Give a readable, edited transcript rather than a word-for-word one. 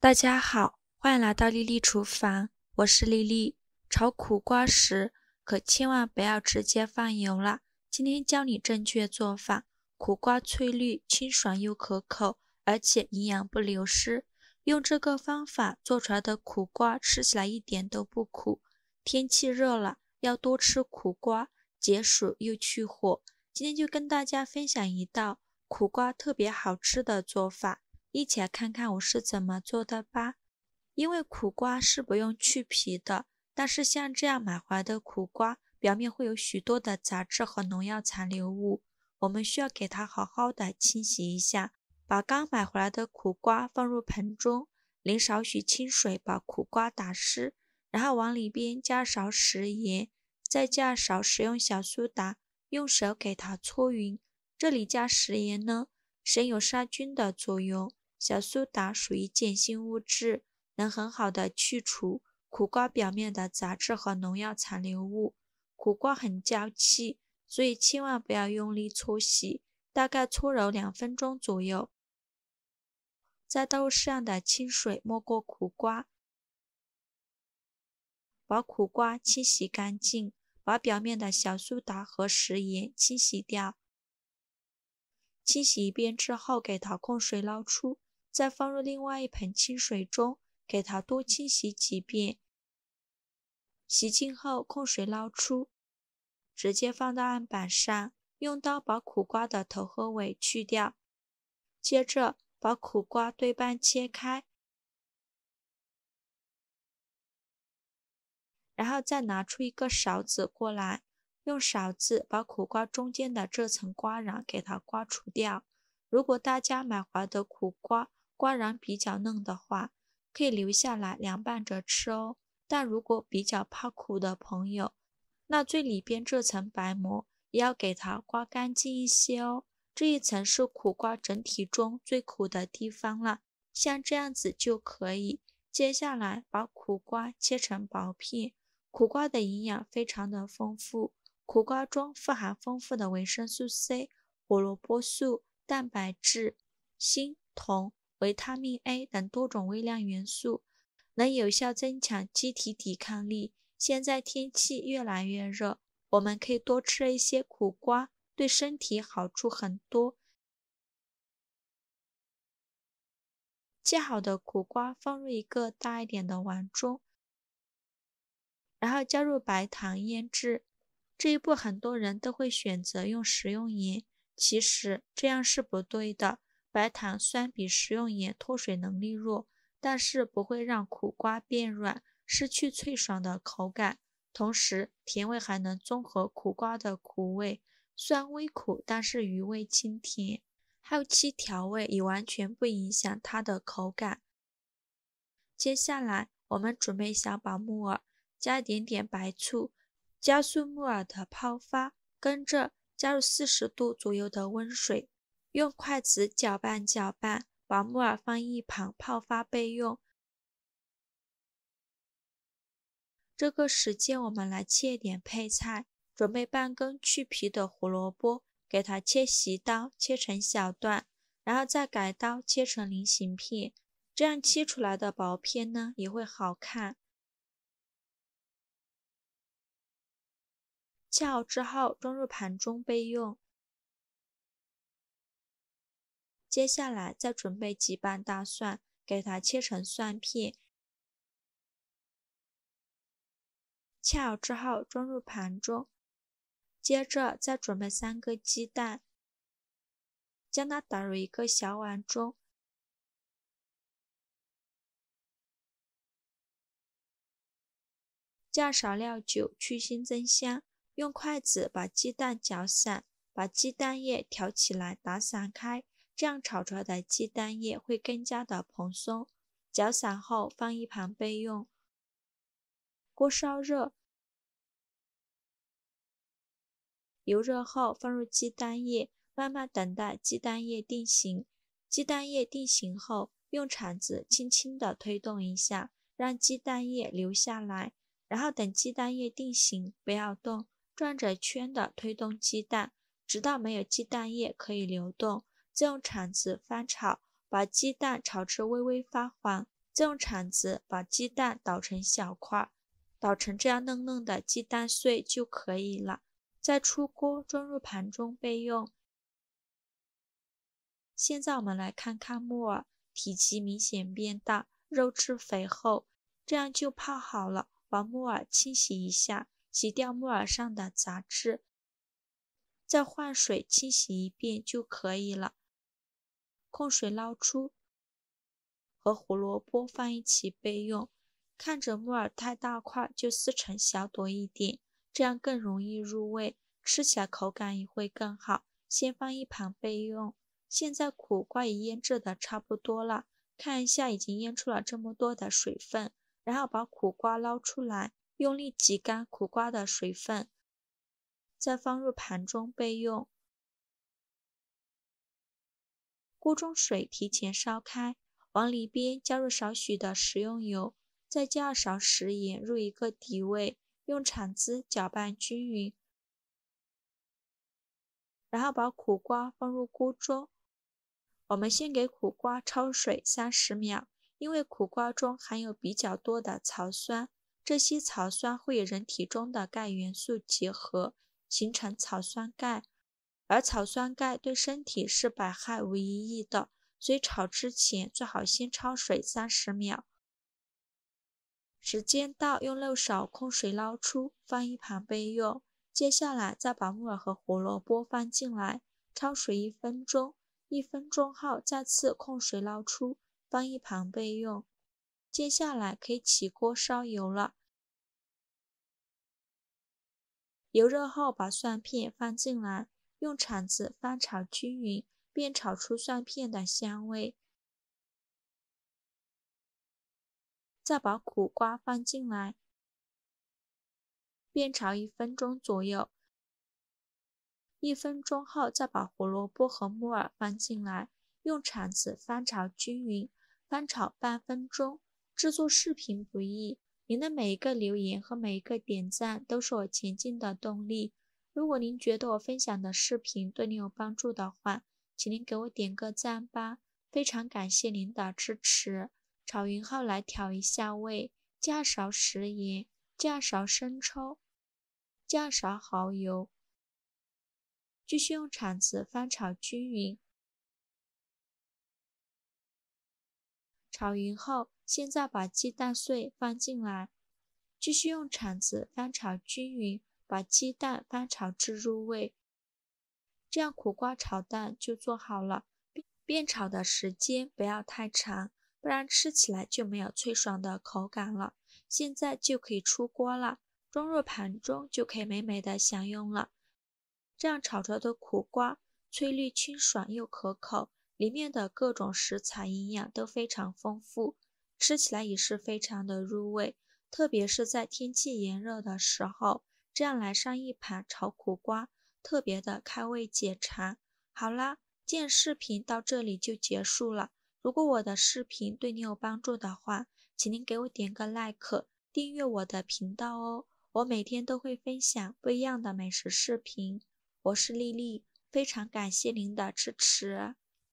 大家好，欢迎来到丽丽厨房，我是丽丽。炒苦瓜时可千万不要直接放油了。今天教你正确做法，苦瓜翠绿、清爽又可口，而且营养不流失。用这个方法做出来的苦瓜吃起来一点都不苦。天气热了，要多吃苦瓜，解暑又去火。今天就跟大家分享一道苦瓜特别好吃的做法。一起来看看我是怎么做的吧。因为苦瓜是不用去皮的，但是像这样买回来的苦瓜，表面会有许多的杂质和农药残留物，我们需要给它好好的清洗一下。把刚买回来的苦瓜放入盆中，淋少许清水把苦瓜打湿，然后往里边加勺食盐，再加勺食用小苏打，用手给它搓匀。这里加食盐呢，神有杀菌的作用。小苏打属于碱性物质，能很好的去除苦瓜表面的杂质和农药残留物。苦瓜很娇气，所以千万不要用力搓洗，大概搓揉2分钟左右。再倒入适量的清水没过苦瓜，把苦瓜清洗干净，把表面的小苏打和食盐清洗掉。清洗一遍之后，给它控水捞出，再放入另外一盆清水中，给它多清洗几遍。洗净后控水捞出，直接放到案板上，用刀把苦瓜的头和尾去掉。接着把苦瓜对半切开，然后再拿出一个勺子过来，用勺子把苦瓜中间的这层瓜瓤给它刮除掉。如果大家买回来的苦瓜瓜瓤比较嫩的话，可以留下来凉拌着吃哦。但如果比较怕苦的朋友，那最里边这层白膜也要给它刮干净一些哦。这一层是苦瓜整体中最苦的地方了，像这样子就可以。接下来把苦瓜切成薄片。苦瓜的营养非常的丰富，苦瓜中富含丰富的维生素 C、胡萝卜素、蛋白质、锌、铜、维他命 A 等多种微量元素，能有效增强机体抵抗力。现在天气越来越热，我们可以多吃一些苦瓜，对身体好处很多。切好的苦瓜放入一个大一点的碗中，然后加入白糖腌制。这一步很多人都会选择用食用盐，其实这样是不对的。白糖酸比食用盐脱水能力弱，但是不会让苦瓜变软，失去脆爽的口感。同时甜味还能综合苦瓜的苦味，酸微苦，但是余味清甜。后期调味也完全不影响它的口感。接下来我们准备小把木耳，加一点点白醋，加速木耳的泡发，跟着加入40度左右的温水，用筷子搅拌搅拌，把木耳放一旁泡发备用。这个时间我们来切一点配菜，准备半根去皮的胡萝卜，给它切细刀，切成小段，然后再改刀切成菱形片，这样切出来的薄片呢也会好看。切好之后装入盘中备用。接下来再准备几瓣大蒜，给它切成蒜片。切好之后装入盘中，接着再准备3个鸡蛋，将它打入一个小碗中，加少料酒去腥增香，用筷子把鸡蛋搅散，把鸡蛋液挑起来打散开，这样炒出来的鸡蛋液会更加的蓬松。搅散后放一旁备用。锅烧热，油热后放入鸡蛋液，慢慢等待鸡蛋液定型。鸡蛋液定型后，用铲子轻轻地推动一下，让鸡蛋液流下来，然后等鸡蛋液定型，不要动，转着圈的推动鸡蛋，直到没有鸡蛋液可以流动，再用铲子翻炒，把鸡蛋炒至微微发黄。再用铲子把鸡蛋捣成小块，捣成这样嫩嫩的鸡蛋碎就可以了。再出锅装入盘中备用。现在我们来看看木耳，体积明显变大，肉质肥厚，这样就泡好了。把木耳清洗一下，洗掉木耳上的杂质，再换水清洗一遍就可以了。控水捞出，和胡萝卜放一起备用。看着木耳太大块，就撕成小朵一点，这样更容易入味，吃起来口感也会更好。先放一旁备用。现在苦瓜也腌制的差不多了，看一下已经腌出了这么多的水分，然后把苦瓜捞出来，用力挤干苦瓜的水分，再放入盘中备用。锅中水提前烧开，往里边加入少许的食用油，再加2勺食盐入一个底味，用铲子搅拌均匀，然后把苦瓜放入锅中。我们先给苦瓜焯水30秒，因为苦瓜中含有比较多的草酸，这些草酸会与人体中的钙元素结合，形成草酸钙，而草酸钙对身体是百害无一益的，所以炒之前最好先焯水30秒。时间到，用漏勺控水捞出，放一旁备用。接下来再把木耳和胡萝卜放进来，焯水1分钟。1分钟后再次控水捞出，放一旁备用。接下来可以起锅烧油了。油热后把蒜片放进来，用铲子翻炒均匀，煸炒出蒜片的香味。再把苦瓜放进来，煸炒1分钟左右。1分钟后再把胡萝卜和木耳放进来，用铲子翻炒均匀，翻炒半分钟。制作视频不易，您的每一个留言和每一个点赞都是我前进的动力。如果您觉得我分享的视频对您有帮助的话，请您给我点个赞吧，非常感谢您的支持。炒匀后来调一下味，加2勺食盐，加2勺生抽，加2勺蚝油。继续用铲子翻炒均匀。炒匀后，现在把鸡蛋碎放进来，继续用铲子翻炒均匀，把鸡蛋翻炒至入味。这样苦瓜炒蛋就做好了。煸炒的时间不要太长，不然吃起来就没有脆爽的口感了。现在就可以出锅了，装入盘中就可以美美的享用了。这样炒出来的苦瓜翠绿清爽又可口，里面的各种食材营养都非常丰富，吃起来也是非常的入味，特别是在天气炎热的时候，这样来上一盘炒苦瓜，特别的开胃解馋。好啦，今天视频到这里就结束了。如果我的视频对你有帮助的话，请您给我点个 like， 订阅我的频道哦。我每天都会分享不一样的美食视频。我是丽丽，非常感谢您的支持。